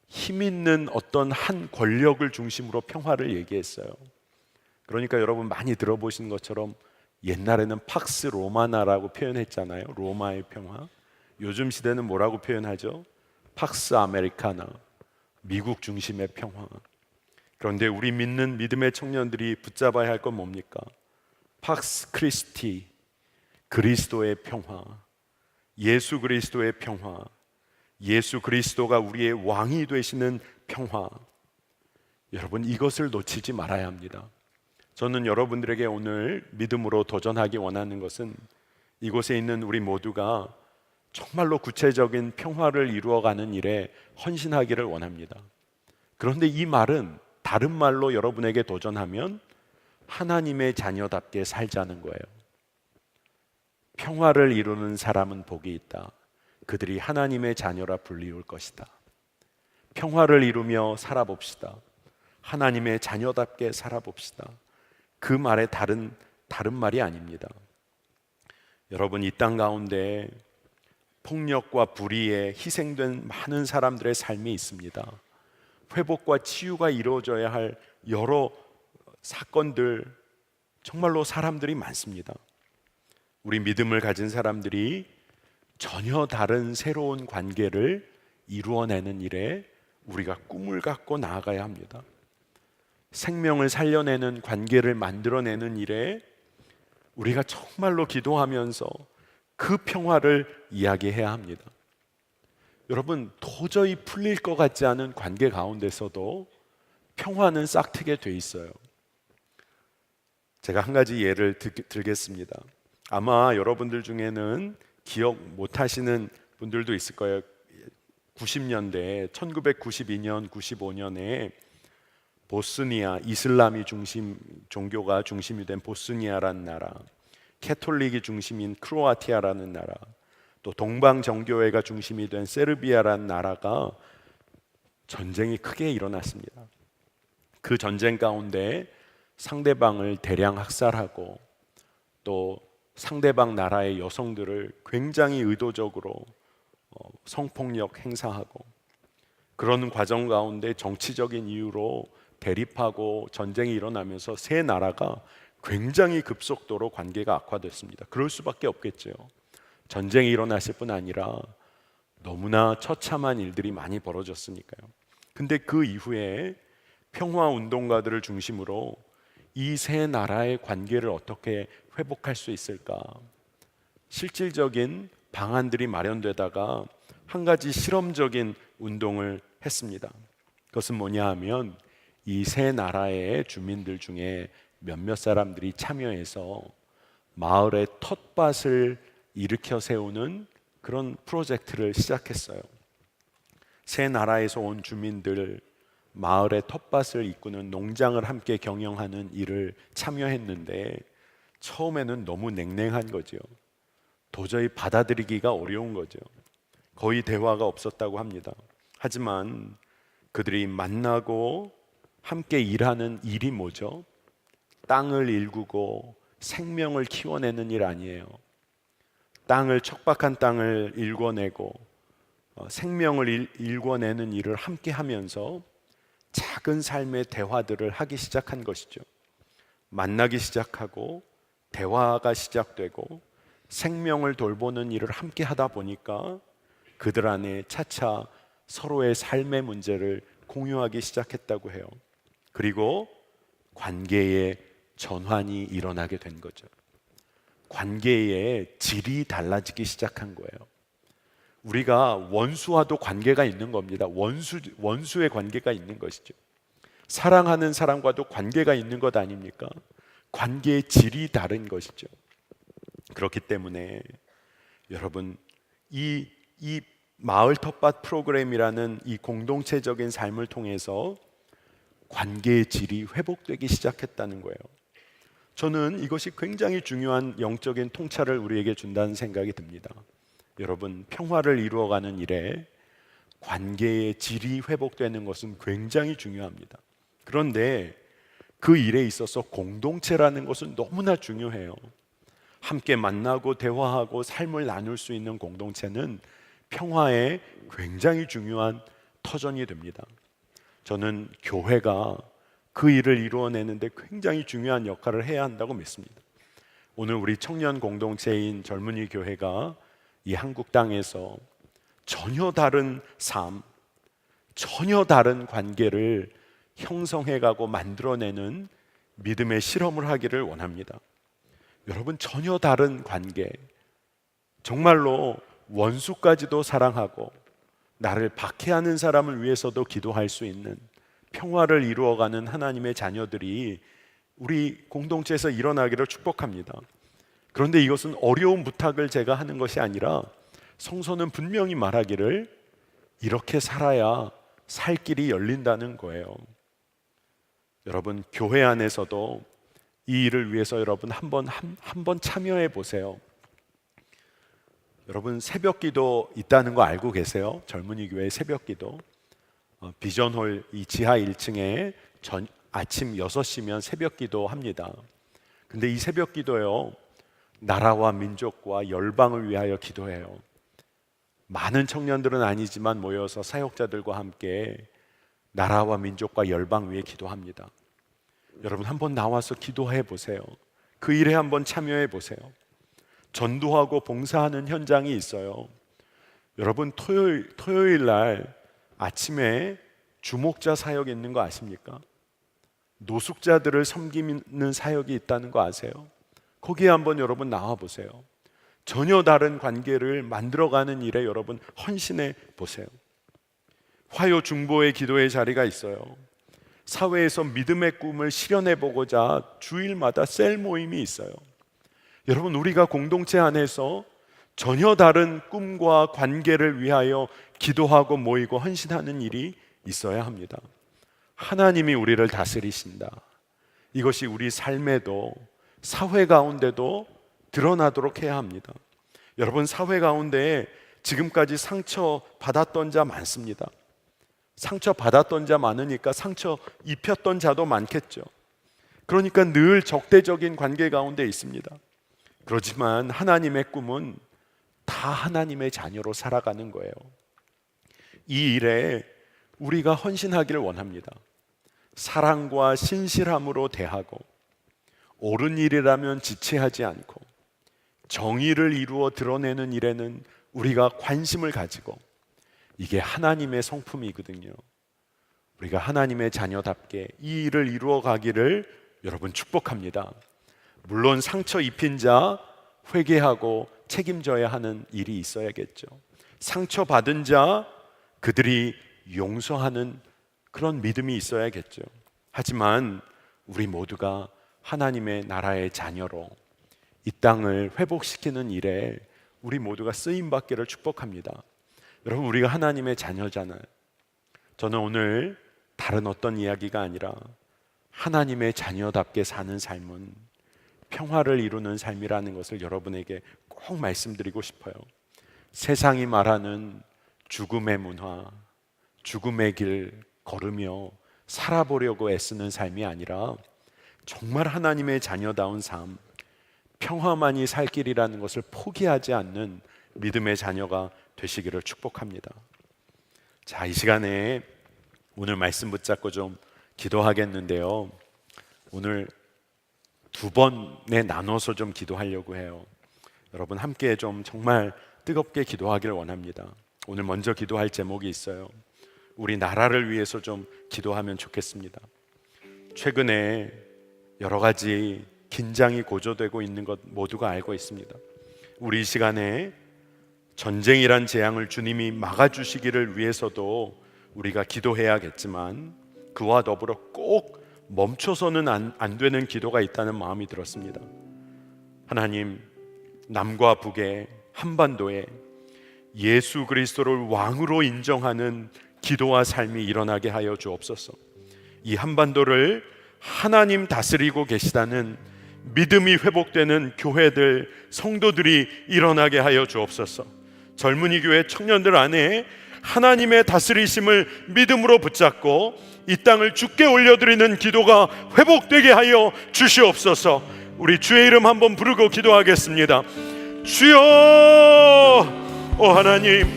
힘 있는 어떤 한 권력을 중심으로 평화를 얘기했어요. 그러니까 여러분 많이 들어보신 것처럼 옛날에는 팍스 로마나라고 표현했잖아요. 로마의 평화. 요즘 시대는 뭐라고 표현하죠? 팍스 아메리카나, 미국 중심의 평화. 그런데 우리 믿는 믿음의 청년들이 붙잡아야 할 건 뭡니까? 팍스 크리스티, 그리스도의 평화, 예수 그리스도의 평화, 예수 그리스도가 우리의 왕이 되시는 평화. 여러분, 이것을 놓치지 말아야 합니다. 저는 여러분들에게 오늘 믿음으로 도전하기 원하는 것은 이곳에 있는 우리 모두가 정말로 구체적인 평화를 이루어가는 일에 헌신하기를 원합니다. 그런데 이 말은 다른 말로 여러분에게 도전하면 하나님의 자녀답게 살자는 거예요. 평화를 이루는 사람은 복이 있다. 그들이 하나님의 자녀라 불리울 것이다. 평화를 이루며 살아봅시다. 하나님의 자녀답게 살아봅시다. 그 말에 다른 말이 아닙니다. 여러분, 이 땅 가운데 폭력과 불의에 희생된 많은 사람들의 삶이 있습니다. 회복과 치유가 이루어져야 할 여러 사건들, 정말로 사람들이 많습니다. 우리 믿음을 가진 사람들이 전혀 다른 새로운 관계를 이루어내는 일에 우리가 꿈을 갖고 나아가야 합니다. 생명을 살려내는 관계를 만들어내는 일에 우리가 정말로 기도하면서 그 평화를 이야기해야 합니다. 여러분, 도저히 풀릴 것 같지 않은 관계 가운데서도 평화는 싹트게 돼 있어요. 제가 한 가지 예를 들겠습니다. 아마 여러분들 중에는 기억 못 하시는 분들도 있을 거예요. 90년대, 1992년, 95년에 보스니아, 이슬람이 종교가 중심이 된 보스니아라는 나라, 캐톨릭이 중심인 크로아티아라는 나라, 또 동방정교회가 중심이 된 세르비아라는 나라가 전쟁이 크게 일어났습니다. 그 전쟁 가운데 상대방을 대량 학살하고 또 상대방 나라의 여성들을 굉장히 의도적으로 성폭력 행사하고, 그런 과정 가운데 정치적인 이유로 대립하고 전쟁이 일어나면서 세 나라가 굉장히 급속도로 관계가 악화됐습니다. 그럴 수밖에 없겠죠. 전쟁이 일어났을 뿐 아니라 너무나 처참한 일들이 많이 벌어졌으니까요. 근데 그 이후에 평화 운동가들을 중심으로 이 세 나라의 관계를 어떻게 회복할 수 있을까? 실질적인 방안들이 마련되다가 한 가지 실험적인 운동을 했습니다. 그것은 뭐냐 하면 이 세 나라의 주민들 중에 몇몇 사람들이 참여해서 마을의 텃밭을 일으켜 세우는 그런 프로젝트를 시작했어요. 세 나라에서 온 주민들, 마을의 텃밭을 이끄는 농장을 함께 경영하는 일을 참여했는데 처음에는 너무 냉랭한 거죠. 도저히 받아들이기가 어려운 거죠. 거의 대화가 없었다고 합니다. 하지만 그들이 만나고 함께 일하는 일이 뭐죠? 땅을 일구고 생명을 키워내는 일 아니에요. 척박한 땅을 일궈내고 생명을 일궈내는 일을 함께 하면서 작은 삶의 대화들을 하기 시작한 것이죠. 만나기 시작하고 대화가 시작되고 생명을 돌보는 일을 함께 하다 보니까 그들 안에 차차 서로의 삶의 문제를 공유하기 시작했다고 해요. 그리고 관계의 전환이 일어나게 된 거죠. 관계의 질이 달라지기 시작한 거예요. 우리가 원수와도 관계가 있는 겁니다. 원수의 관계가 있는 것이죠. 사랑하는 사람과도 관계가 있는 것 아닙니까? 관계의 질이 다른 것이죠. 그렇기 때문에 여러분, 이 마을 텃밭 프로그램이라는 이 공동체적인 삶을 통해서 관계의 질이 회복되기 시작했다는 거예요. 저는 이것이 굉장히 중요한 영적인 통찰을 우리에게 준다는 생각이 듭니다. 여러분, 평화를 이루어가는 일에 관계의 질이 회복되는 것은 굉장히 중요합니다. 그런데 그 일에 있어서 공동체라는 것은 너무나 중요해요. 함께 만나고 대화하고 삶을 나눌 수 있는 공동체는 평화에 굉장히 중요한 터전이 됩니다. 저는 교회가 그 일을 이루어내는데 굉장히 중요한 역할을 해야 한다고 믿습니다. 오늘 우리 청년 공동체인 젊은이 교회가 이 한국 땅에서 전혀 다른 삶, 전혀 다른 관계를 형성해가고 만들어내는 믿음의 실험을 하기를 원합니다. 여러분, 전혀 다른 관계, 정말로 원수까지도 사랑하고 나를 박해하는 사람을 위해서도 기도할 수 있는 평화를 이루어가는 하나님의 자녀들이 우리 공동체에서 일어나기를 축복합니다. 그런데 이것은 어려운 부탁을 제가 하는 것이 아니라 성서는 분명히 말하기를 이렇게 살아야 살 길이 열린다는 거예요. 여러분, 교회 안에서도 이 일을 위해서 여러분 한번 참여해 보세요. 여러분, 새벽기도 있다는 거 알고 계세요? 젊은이 교회 새벽기도. 비전홀 이 지하 1층에 아침 6시면 새벽기도 합니다. 근데 이 새벽기도요, 나라와 민족과 열방을 위하여 기도해요. 많은 청년들은 아니지만 모여서 사역자들과 함께 나라와 민족과 열방 위에 기도합니다. 여러분, 한번 나와서 기도해 보세요. 그 일에 한번 참여해 보세요. 전도하고 봉사하는 현장이 있어요. 여러분, 토요일 날 아침에 주목자 사역이 있는 거 아십니까? 노숙자들을 섬기는 사역이 있다는 거 아세요? 거기에 한번 여러분 나와 보세요. 전혀 다른 관계를 만들어가는 일에 여러분 헌신해 보세요. 화요 중보의 기도의 자리가 있어요. 사회에서 믿음의 꿈을 실현해 보고자 주일마다 셀 모임이 있어요. 여러분, 우리가 공동체 안에서 전혀 다른 꿈과 관계를 위하여 기도하고 모이고 헌신하는 일이 있어야 합니다. 하나님이 우리를 다스리신다. 이것이 우리 삶에도 사회 가운데도 드러나도록 해야 합니다. 여러분, 사회 가운데 지금까지 상처 받았던 자 많습니다. 상처 받았던 자 많으니까 상처 입혔던 자도 많겠죠. 그러니까 늘 적대적인 관계 가운데 있습니다. 그렇지만 하나님의 꿈은 다 하나님의 자녀로 살아가는 거예요. 이 일에 우리가 헌신하기를 원합니다. 사랑과 신실함으로 대하고 옳은 일이라면 지체하지 않고 정의를 이루어 드러내는 일에는 우리가 관심을 가지고, 이게 하나님의 성품이거든요. 우리가 하나님의 자녀답게 이 일을 이루어 가기를 여러분 축복합니다. 물론 상처 입힌 자 회개하고 책임져야 하는 일이 있어야겠죠. 상처 받은 자 그들이 용서하는 그런 믿음이 있어야겠죠. 하지만 우리 모두가 하나님의 나라의 자녀로 이 땅을 회복시키는 일에 우리 모두가 쓰임 받기를 축복합니다. 여러분, 우리가 하나님의 자녀잖아요. 저는 오늘 다른 어떤 이야기가 아니라 하나님의 자녀답게 사는 삶은 평화를 이루는 삶이라는 것을 여러분에게 꼭 말씀드리고 싶어요. 세상이 말하는 죽음의 문화, 죽음의 길 걸으며 살아보려고 애쓰는 삶이 아니라 정말 하나님의 자녀다운 삶, 평화만이 살 길이라는 것을 포기하지 않는 믿음의 자녀가 되시기를 축복합니다. 자, 이 시간에 오늘 말씀 붙잡고 좀 기도하겠는데요. 오늘 두 번에 나눠서 좀 기도하려고 해요. 여러분 함께 좀 정말 뜨겁게 기도하기를 원합니다. 오늘 먼저 기도할 제목이 있어요. 우리 나라를 위해서 좀 기도하면 좋겠습니다. 최근에 여러 가지 긴장이 고조되고 있는 것 모두가 알고 있습니다. 우리 이 시간에 전쟁이란 재앙을 주님이 막아주시기를 위해서도 우리가 기도해야겠지만 그와 더불어 꼭 멈춰서는 안 되는 기도가 있다는 마음이 들었습니다. 하나님, 남과 북에 한반도에 예수 그리스도를 왕으로 인정하는 기도와 삶이 일어나게 하여 주옵소서. 이 한반도를 하나님 다스리고 계시다는 믿음이 회복되는 교회들, 성도들이 일어나게 하여 주옵소서. 젊은이 교회 청년들 안에 하나님의 다스리심을 믿음으로 붙잡고 이 땅을 주께 올려드리는 기도가 회복되게 하여 주시옵소서. 우리 주의 이름 한번 부르고 기도하겠습니다. 주여, 하나님,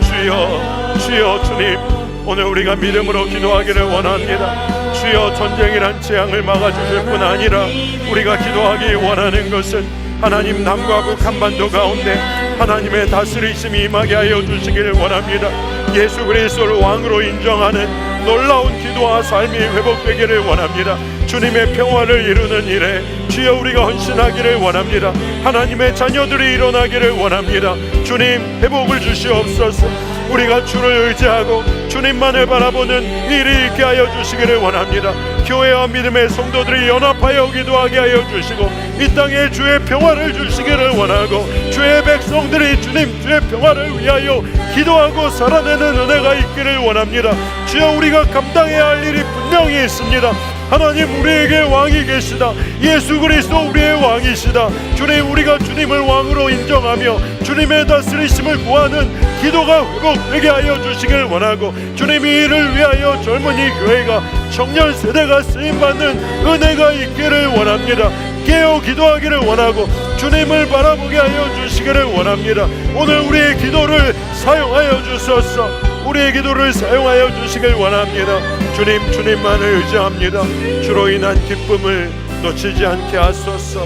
주여 주님, 오늘 우리가 믿음으로 기도하기를 원합니다. 주여, 전쟁이란 재앙을 막아주실 뿐 아니라 우리가 기도하기 원하는 것은 하나님, 남과 북 한반도 가운데 하나님의 다스리심이 임하게 하여 주시기를 원합니다. 예수 그리스도를 왕으로 인정하는 놀라운 기도와 삶이 회복되기를 원합니다. 주님의 평화를 이루는 일에 주여 우리가 헌신하기를 원합니다. 하나님의 자녀들이 일어나기를 원합니다. 주님, 회복을 주시옵소서. 우리가 주를 의지하고 주님만을 바라보는 일이 있게 하여 주시기를 원합니다. 교회와 믿음의 성도들이 연합하여 기도하게 하여 주시고 이 땅에 주의 평화를 주시기를 원하고 주의 백성들이 주님 주의 평화를 위하여 기도하고 살아내는 은혜가 있기를 원합니다. 주여, 우리가 감당해야 할 일이 분명히 있습니다. 하나님, 우리에게 왕이 계시다. 예수 그리스도 우리의 왕이시다. 주님, 우리가 주님을 왕으로 인정하며 주님의 다스리심을 구하는 기도가 회복되게 하여 주시길 원하고 주님, 이 일을 위하여 젊은이 교회가 청년 세대가 쓰임받는 은혜가 있기를 원합니다. 깨어 기도하기를 원하고 주님을 바라보게 하여 주시기를 원합니다. 오늘 우리의 기도를 사용하여 주소서. 우리의 기도를 사용하여 주시길 원합니다. 주님, 주님만을 의지합니다. 주로 인한 기쁨을 놓치지 않게 하소서.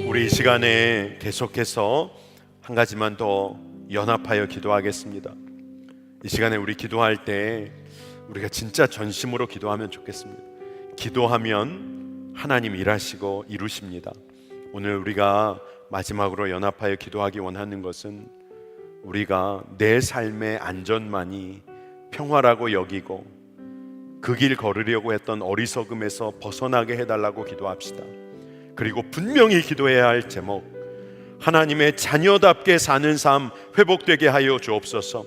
우리 이 시간에 계속해서 한 가지만 더 연합하여 기도하겠습니다. 이 시간에 우리 기도할 때 우리가 진짜 전심으로 기도하면 좋겠습니다. 기도하면 하나님 일하시고 이루십니다. 오늘 우리가 마지막으로 연합하여 기도하기 원하는 것은 우리가 내 삶의 안전만이 평화라고 여기고 그 길 걸으려고 했던 어리석음에서 벗어나게 해달라고 기도합시다. 그리고 분명히 기도해야 할 제목, 하나님의 자녀답게 사는 삶 회복되게 하여 주옵소서.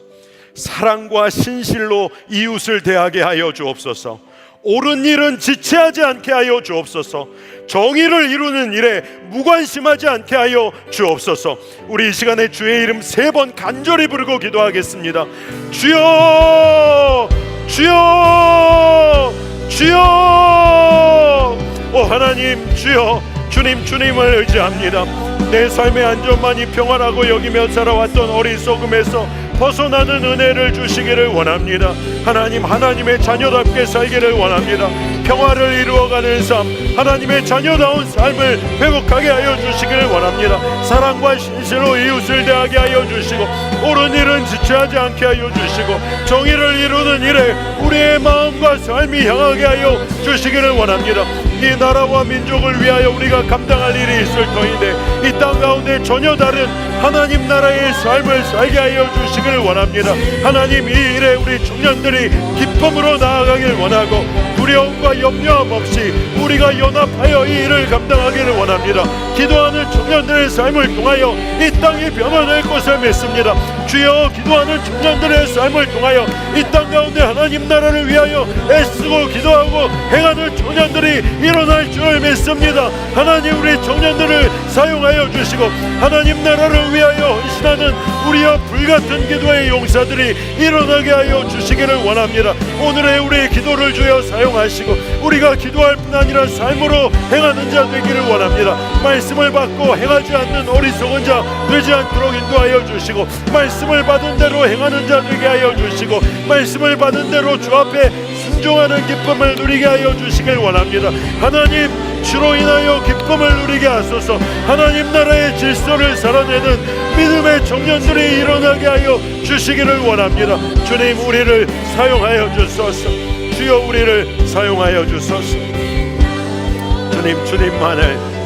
사랑과 신실로 이웃을 대하게 하여 주옵소서. 옳은 일은 지체하지 않게 하여 주옵소서. 정의를 이루는 일에 무관심하지 않게 하여 주옵소서. 우리 이 시간에 주의 이름 3번 간절히 부르고 기도하겠습니다. 주여, 주여, 주여. 하나님, 주여, 주님을 의지합니다. 내 삶의 안전만이 평화라고 여기며 살아왔던 어리석음에서 벗어나는 은혜를 주시기를 원합니다. 하나님, 하나님의 자녀답게 살기를 원합니다. 평화를 이루어가는 삶, 하나님의 자녀다운 삶을 회복하게 하여 주시기를 원합니다. 사랑과 신실로 이웃을 대하게 하여 주시고 옳은 일은 지체하지 않게 하여 주시고 정의를 이루는 일에 우리의 마음과 삶이 향하게 하여 주시기를 원합니다. 이 나라와 민족을 위하여 우리가 감당할 일이 있을 터인데 이 땅 가운데 전혀 다른 하나님 나라의 삶을 살게 하여 주시기를 원합니다. 하나님, 이 일에 우리 청년들이 기쁨으로 나아가길 원하고 두려움과 염려함 없이 우리가 연합하여 이 일을 감당하기를 원합니다. 기도하는 청년들의 삶을 통하여 이 땅이 변화될 것을 믿습니다. 주여, 기도하는 청년들의 삶을 통하여 이 땅 가운데 하나님 나라를 위하여 애쓰고 기도하고 행하는 청년들이 일어날 줄 믿습니다. 하나님, 우리 청년들을 사용하여 주시고 하나님 나라를 위하여 헌신하는 우리와 불같은 기도의 용사들이 일어나게 하여 주시기를 원합니다. 오늘의 우리의 기도를 주여 사용하시고 우리가 기도할 뿐 아니라 삶으로 행하는 자 되기를 원합니다. 말씀을 받고 행하지 않는 어리석은 자 되지 않도록 인도하여 주시고 말씀 말씀을 받은 대로 행하는 자 되게 하여 주시고 말씀을 받은 대로 주 앞에 순종하는 기쁨을 누리게 하여 주시길 원합니다. 하나님, 주로 인하여 기쁨을 누리게 하소서. 하나님 나라의 질서를 살아내는 믿음의 청년들이 일어나게 하여 주시기를 원합니다. 주님, 우리를 사용하여 주소서. 주여, 우리를 사용하여 주소서. 주님,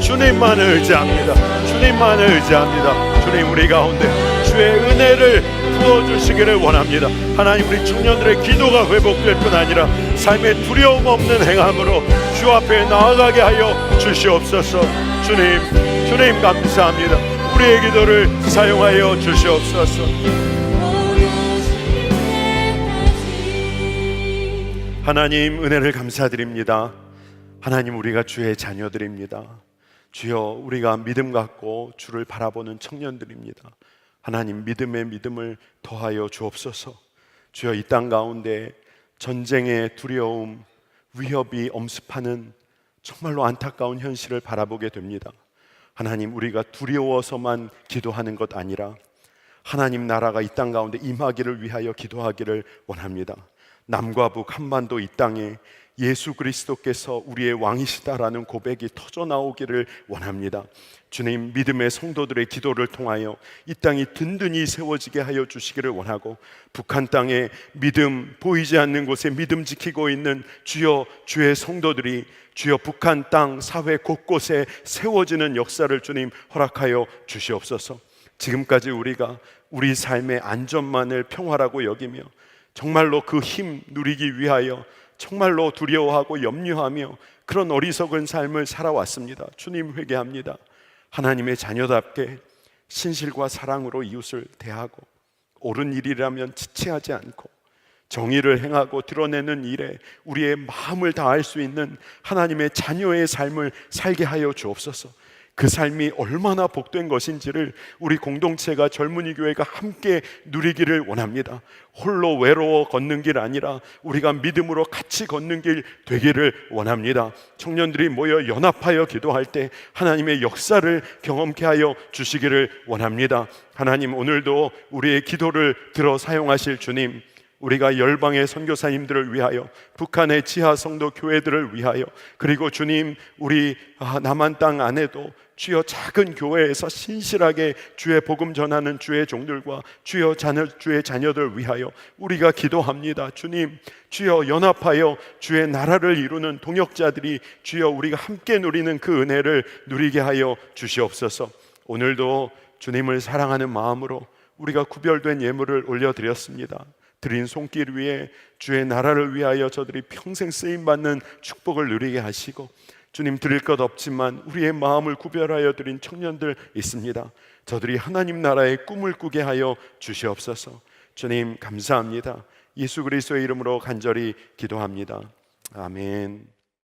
주님만을 의지합니다. 주님만을 의지합니다. 주님, 우리 가운데 주의 은혜를 부어주시기를 원합니다. 하나님, 우리 청년들의 기도가 회복될 뿐 아니라 삶의 두려움 없는 행함으로 주 앞에 나아가게 하여 주시옵소서. 주님 감사합니다. 우리의 기도를 사용하여 주시옵소서. 하나님, 은혜를 감사드립니다. 하나님, 우리가 주의 자녀들입니다. 주여, 우리가 믿음 갖고 주를 바라보는 청년들입니다. 하나님, 믿음의 믿음을 더하여 주옵소서. 주여, 이 땅 가운데 전쟁의 두려움, 위협이 엄습하는 정말로 안타까운 현실을 바라보게 됩니다. 하나님, 우리가 두려워서만 기도하는 것 아니라 하나님 나라가 이 땅 가운데 임하기를 위하여 기도하기를 원합니다. 남과 북 한반도 이 땅에 예수 그리스도께서 우리의 왕이시다라는 고백이 터져 나오기를 원합니다. 주님, 믿음의 성도들의 기도를 통하여 이 땅이 든든히 세워지게 하여 주시기를 원하고, 북한 땅에 믿음, 보이지 않는 곳에 믿음 지키고 있는 주여, 주의 성도들이 주여 북한 땅 사회 곳곳에 세워지는 역사를 주님 허락하여 주시옵소서. 지금까지 우리가 우리 삶의 안전만을 평화라고 여기며 정말로 그 힘 누리기 위하여 정말로 두려워하고 염려하며 그런 어리석은 삶을 살아왔습니다. 주님, 회개합니다. 하나님의 자녀답게 신실과 사랑으로 이웃을 대하고 옳은 일이라면 지체하지 않고 정의를 행하고 드러내는 일에 우리의 마음을 다할 수 있는 하나님의 자녀의 삶을 살게 하여 주옵소서. 그 삶이 얼마나 복된 것인지를 우리 공동체가, 젊은이 교회가 함께 누리기를 원합니다. 홀로 외로워 걷는 길 아니라 우리가 믿음으로 같이 걷는 길 되기를 원합니다. 청년들이 모여 연합하여 기도할 때 하나님의 역사를 경험케 하여 주시기를 원합니다. 하나님, 오늘도 우리의 기도를 들어 사용하실 주님, 우리가 열방의 선교사님들을 위하여, 북한의 지하 성도 교회들을 위하여, 그리고 주님, 우리 남한 땅 안에도 주여 작은 교회에서 신실하게 주의 복음 전하는 주의 종들과 주의 자녀들 위하여 우리가 기도합니다. 주님, 주여 연합하여 주의 나라를 이루는 동역자들이 주여 우리가 함께 누리는 그 은혜를 누리게 하여 주시옵소서. 오늘도 주님을 사랑하는 마음으로 우리가 구별된 예물을 올려드렸습니다. 드린 손길 위에 주의 나라를 위하여 저들이 평생 쓰임받는 축복을 누리게 하시고, 주님, 드릴 것 없지만 우리의 마음을 구별하여 드린 청년들 있습니다. 저들이 하나님 나라의 꿈을 꾸게 하여 주시옵소서. 주님, 감사합니다. 예수 그리스도의 이름으로 간절히 기도합니다. 아멘.